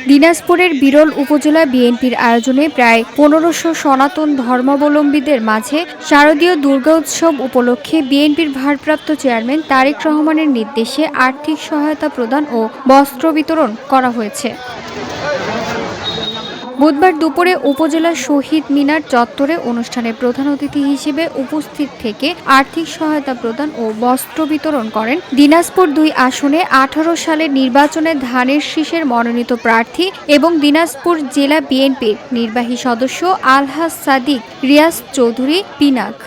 দিনাজপুরের বিরল উপজেলা বিএনপির আয়োজনে প্রায় ১৫০০ সনাতন ধর্মাবলম্বীদের মাঝে শারদীয় দুর্গোৎসব উপলক্ষে বিএনপির ভারপ্রাপ্ত চেয়ারম্যান তারেক রহমানের নির্দেশে আর্থিক সহায়তা প্রদান ও বস্ত্র বিতরণ করা হয়েছে। বুধবার দুপুরে উপজেলার শহীদ মিনার চত্বরে অনুষ্ঠানে প্রধান অতিথি হিসেবে উপস্থিত থেকে আর্থিক সহায়তা প্রদান ও বস্ত্র বিতরণ করেন দিনাজপুর-২ আসনে ১৮ সালের নির্বাচনে ধানের শীষের মনোনীত প্রার্থী এবং দিনাজপুর জেলা বিএনপির নির্বাহী সদস্য আলহাজ সাদিক রিয়াজ চৌধুরী পিনাক।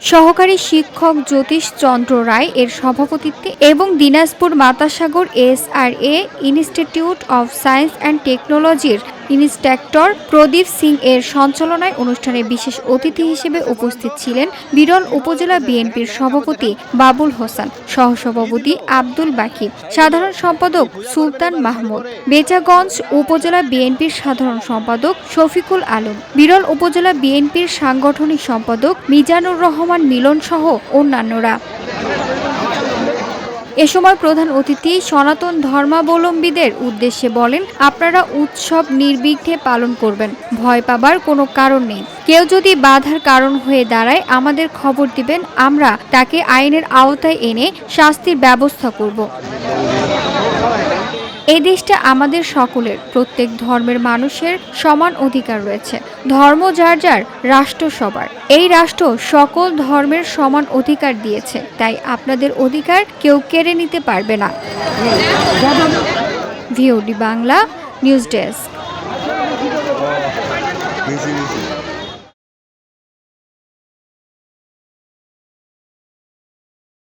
সহকারী শিক্ষক জ্যোতিষ চন্দ্র রায় এর সভাপতিত্বে এবং Dinajpur Matasagar SRA Institute of Science and টেকনোলজির ইন্সট্রাক্টর প্রদীপ সিং এর সঞ্চালনায় অনুষ্ঠানে বিশেষ অতিথি হিসেবে উপস্থিত ছিলেন বিরল উপজেলা বিএনপির সভাপতি বাবুল হোসেন, সহসভাপতি আব্দুল বাকি, সাধারণ সম্পাদক সুলতান মাহমুদ, বেচাগঞ্জ উপজেলা বিএনপির সাধারণ সম্পাদক শফিকুল আলম, বিরল উপজেলা বিএনপির সাংগঠনিক সম্পাদক মিজানুর রহমান মিলন সহ অন্যান্যরা। এ সময় প্রধান অতিথি সনাতন ধর্মাবলম্বীদের উদ্দেশ্যে বলেন, আপনারা উৎসব নির্বিঘ্নে পালন করবেন, ভয় পাবার কোনো কারণ নেই। কেউ যদি বাধার কারণ হয়ে দাঁড়ায় আমাদের খবর দিবেন, আমরা তাকে আইনের আওতায় এনে শাস্তির ব্যবস্থা করব। এই দেশটা আমাদের সকলের, প্রত্যেক ধর্মের মানুষের সমান অধিকার রয়েছে। ধর্ম যার যার, রাষ্ট্র সবার। এই রাষ্ট্র সকল ধর্মের সমান অধিকার দিয়েছে, তাই আপনাদের অধিকার কেউ কেড়ে নিতে পারবে না। VOD Bangla news desk.